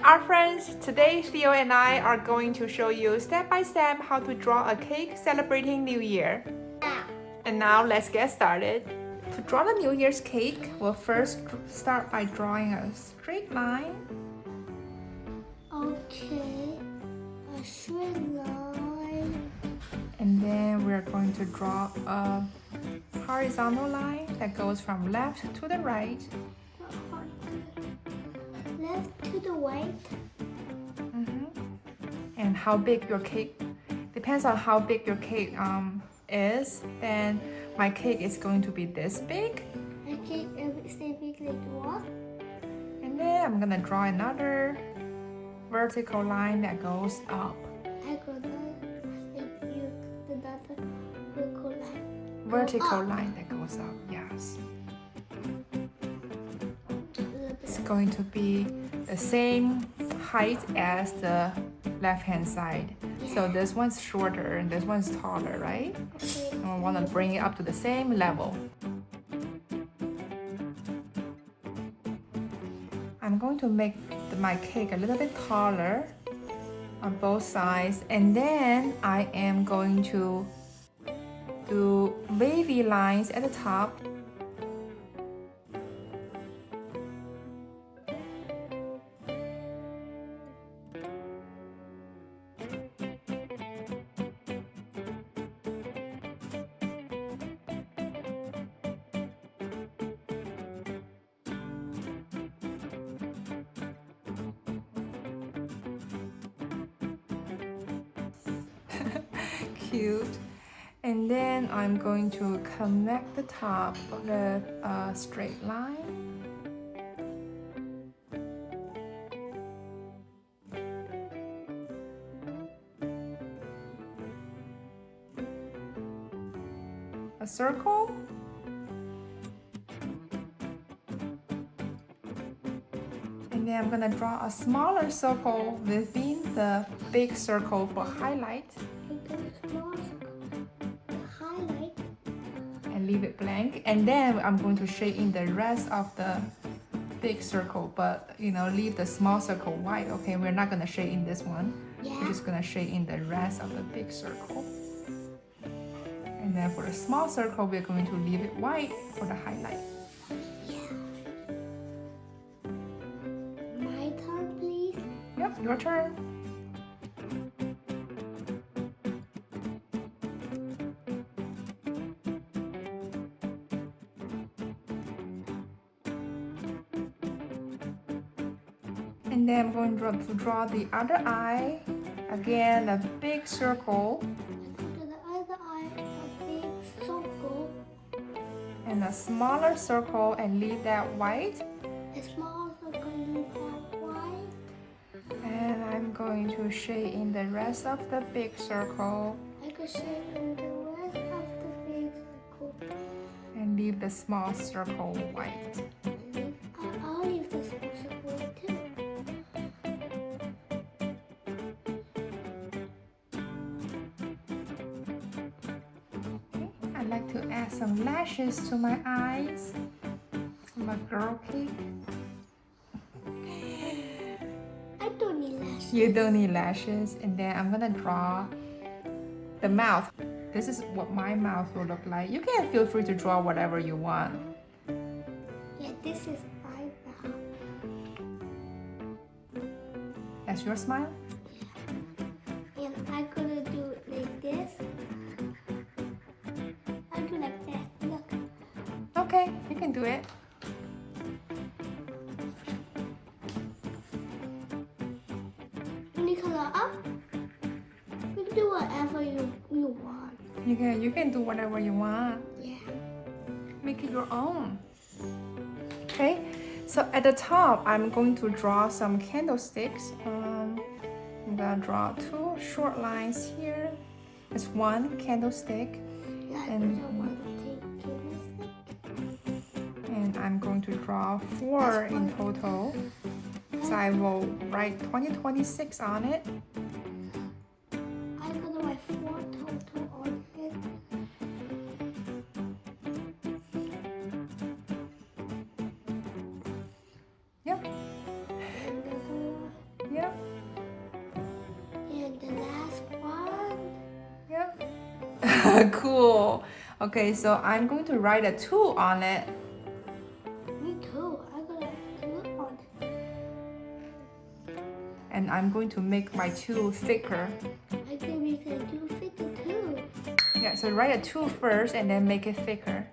Our friends, today Theo and I are going to show you step by step how to draw a cake celebrating New Year. And now let's get started. To draw the New Year's cake, we'll first start by drawing a straight line. Okay, a straight line. And then we're going to draw a horizontal line that goes from left to the right. Left to the right. And how big your cake depends on how big your cake is. Then my cake is going to be this big. Okay, stay big like what? And then I'm gonna draw another vertical line that goes up. I got another vertical line. Vertical line that goes up, yes. It's going to be the same height as the left-hand side. So this one's shorter and this one's taller, right? Okay. And we want to bring it up to the same level. I'm going to make my cake a little bit taller on both sides, and then I am going to do wavy lines at the top. Cute. And then I'm going to connect the top with a straight line. A circle. And then I'm gonna draw a smaller circle within the big circle for highlight. And leave it blank, and then I'm going to shade in the rest of the big circle, but leave the small circle white. Okay, we're not gonna shade in this one. We're just gonna shade in the rest of the big circle. And then for the small circle, we're going to leave it white for the highlight. My turn, please. Yep, your turn. And then I'm going to draw the other eye. Again, a big circle. To the other eye, a big circle. And a smaller circle and leave that white. A small circle, leave that white. And I'm going to shade in the rest of the big circle. I could shade in the rest of the big circle. And leave the small circle white. I'll leave the small circle too. I like to add some lashes to my eyes for my girl cake. I don't need lashes. You don't need lashes. And then I'm gonna draw the mouth. This is what my mouth will look like. You can feel free to draw whatever you want. Yeah, this is my mouth. That's your smile? And I'm gonna do it like this. I do like that. Look. Okay, you can do it. When you color up, you can do whatever you want. You can do whatever you want. Yeah. Make it your own. Okay, so at the top, I'm going to draw some candlesticks. I'm gonna draw two short lines here. It's one candlestick. Yeah, And- I want to take candlestick. And I'm going to draw four in total. So I will write 2026 on it. I'm gonna write 4 total on it. Yep. And Cool. Okay, so I'm going to write a 2 on it. Me too. I got a 2 on it. And I'm going to make my 2 thicker. I can make a 2 thicker too. Yeah, so write a 2 first and then make it thicker.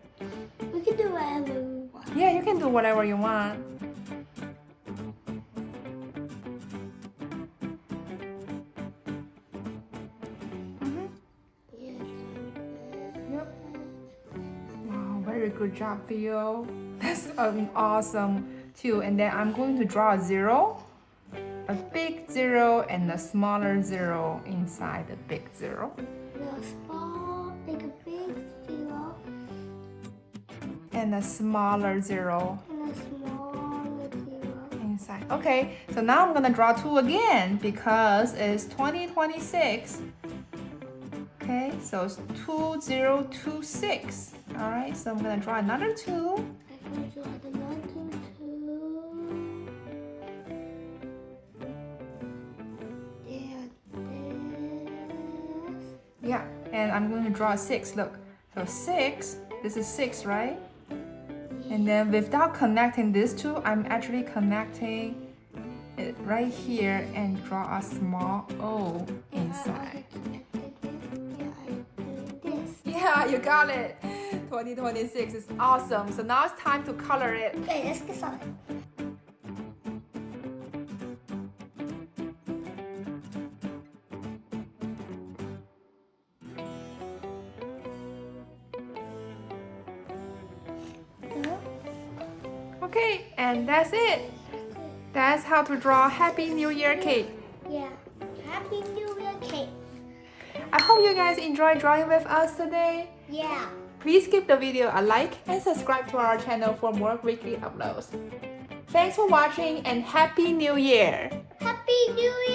We can do whatever we want. Yeah, you can do whatever you want. Yep. Wow, very good job, Theo. That's an awesome 2. And then I'm going to draw a 0, a big 0, and a smaller 0 inside the big 0. The small, like a big 0. And a smaller 0 And a smaller 0. inside. Okay, so now I'm gonna draw 2 again because it's 2026. Okay, so it's 2026. All right, so I'm gonna draw another 2. I'm going to draw another 2. And this. Yeah, and I'm going to draw a 6. Look, so 6. This is 6, right? And then without connecting these 2, I'm actually connecting it right here and draw a small O inside. Yeah, you got it. 2026 is awesome. So now it's time to color it. Okay, let's get started. Okay, and that's it. That's how to draw Happy New Year cake. Yeah. Happy New Year cake. I hope you guys enjoyed drawing with us today. Yeah. Please give the video a like and subscribe to our channel for more weekly uploads. Thanks for watching and Happy New Year! Happy New Year.